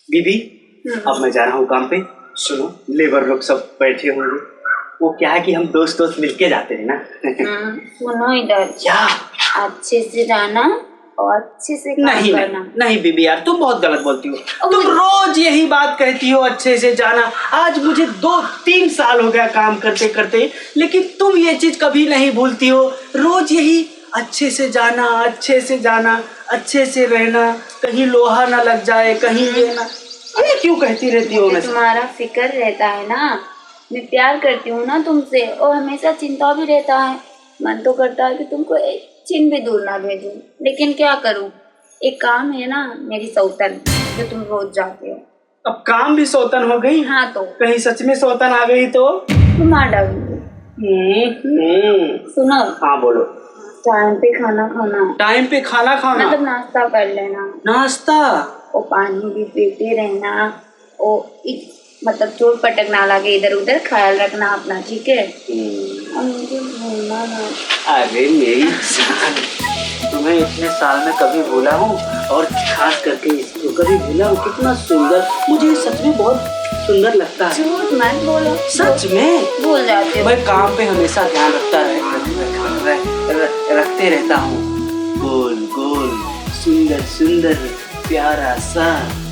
बीबी अब मैं जा रहा हूँ काम पे। सुनो, लेबर लोग सब बैठे होंगे। वो क्या है कि हम दोस्त मिलके जाते हैं ना। सुनो इधर, क्या? अच्छे से जाना और अच्छे से काम करना। नहीं बीबी यार, तुम बहुत गलत बोलती हो। तुम रोज यही बात कहती हो, अच्छे से जाना। आज मुझे 2-3 साल हो गया काम करते करते, लेकिन तुम ये चीज कभी नहीं भूलती हो। रोज यही अच्छे से जाना, अच्छे से जाना, अच्छे से रहना, कहीं लोहा ना लग जाए, कहीं ये ना, ये क्यों कहती रहती हो? तुम्हारा फिक्र रहता है ना, मैं प्यार करती हूँ ना तुमसे, और हमेशा चिंता भी रहता है। मन तो करता है कि तुमको एक चिन्ह भी दूर ना भेजूं, लेकिन क्या करूँ, एक काम है ना मेरी सौतन, जो तुम रोज जाते हो। अब काम भी सौतन हो गई? हाँ, तो कहीं सच में सौतन आ गई तो मार डालूंगी। सुनो। हाँ बोलो। टाइम पे खाना खाना। टाइम पे खाना खाना मतलब नाश्ता कर लेना। नाश्ता? और पानी भी पीते रहना, और मतलब चोट पटक ना लगे, इधर उधर ख्याल रखना अपना, ठीक है? मुझे भूलना ना। अरे मेरी जान, तुम्हें इतने साल में कभी भूला हूँ, और खास करके इसको कभी भूला हूँ। कितना सुंदर, मुझे सच में बहुत सुंदर लगता है। झूठ मत बोलो, सच में भूल जाते हो। मैं काम पे हमेशा ध्यान रखते रहता हूँ। गोल गोल सुंदर सुंदर प्यारा सा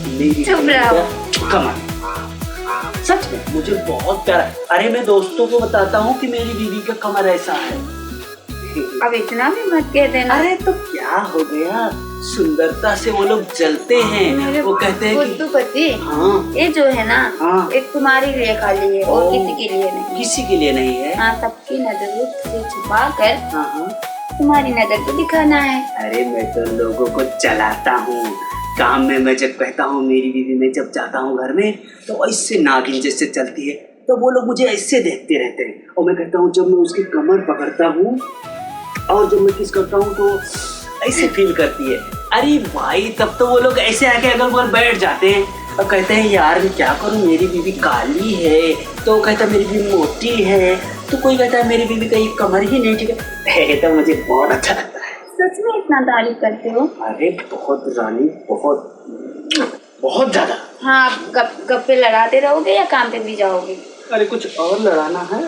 मेरी कमर, सच में मुझे बहुत प्यारा। अरे मैं दोस्तों को बताता हूँ कि मेरी बीवी का कमर ऐसा है। अब इतना भी मत कह देना। अरे तो क्या हो गया, सुंदरता से वो लोग जलते हैं। वो कहते हैं कि पति, हाँ, ये जो है ना, हाँ, एक तुम्हारे लिए खाली है, और किसी के लिए नहीं। किसी के लिए नहीं है। हाँ, सबकी नजरों से छुपा कर हाँ, तुम्हारी नजर को दिखाना है। अरे मैं तो लोगों को जलाता हूँ काम में। मैं जब कहता हूँ मेरी बीवी, मैं जब जाता हूँ घर में तो ऐसे नागिन जैसे चलती है, तो वो लोग मुझे ऐसे देखते रहते हैं। और मैं कहता हूँ जब मैं उसकी कमर पकड़ता हूँ और जब मैं किस करता हूँ तो ऐसे फील करती है। अरे भाई, तब तो वो लोग ऐसे आके अगल बगल बैठ जाते हैं और कहते हैं यार मैं क्या करूँ, मेरी बीवी काली है, तो कहता है मेरी बीवी मोटी है, तो कोई कहता है मेरी बीवी का ये कमर ही नहीं ठीक है। तो मुझे बहुत अच्छा लगता है। सच में इतना तारीफ करते हो? अरे बहुत रानी, बहुत ज्यादा। हाँ, गप्पे लड़ाते रहोगे या काम पे भी जाओगे? अरे कुछ और लड़ाना है?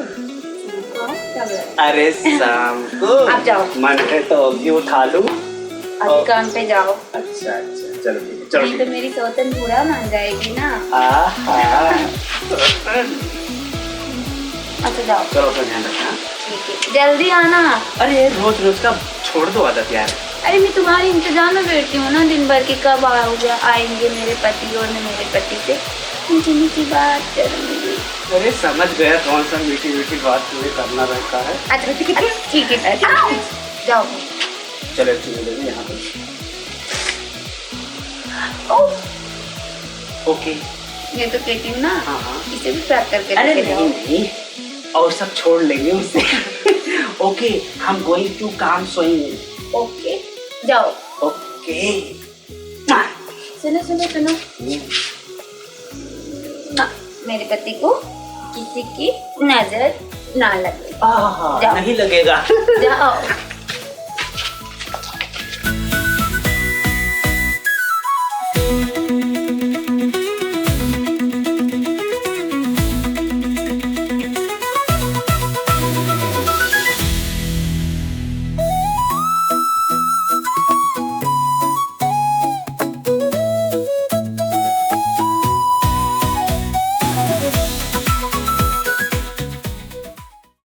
अरे शाम को आप जाओ, मन है तो अभी उठा लूं। अभी काम पे जाओ। अच्छा चलो चलो। नहीं तो मेरी सौतन बुरा मान जाएगी ना। अच्छा जाओ। चलो अपना ध्यान रखना। ठीक है, जल्दी आना। अरे रोज रोज का छोड़ दो आदत यार। अरे मैं तुम्हारे इंतजार में बैठती हूँ ना दिन भर की, कब आएंगे मेरे पति और मैं मेरे पति से मीठी मीठी बात करूँगी। अरे समझ गया कौन सा मीठी मीठी बात तुम्हें करना रहता है। अच्छा ठीक है, जाओ। चलो यहाँ पे। ओके, ये तो कहती हूँ ना। हाँ, इसे भी पैक करके। अरे नहीं, और सब छोड़ लेंगे उससे। ओके, हम गोइंग टू काम सोएंगे। ओके जाओ। ओके। सुनो मेरे पति को किसी की नजर ना लगे। नहीं लगेगा। जाओ।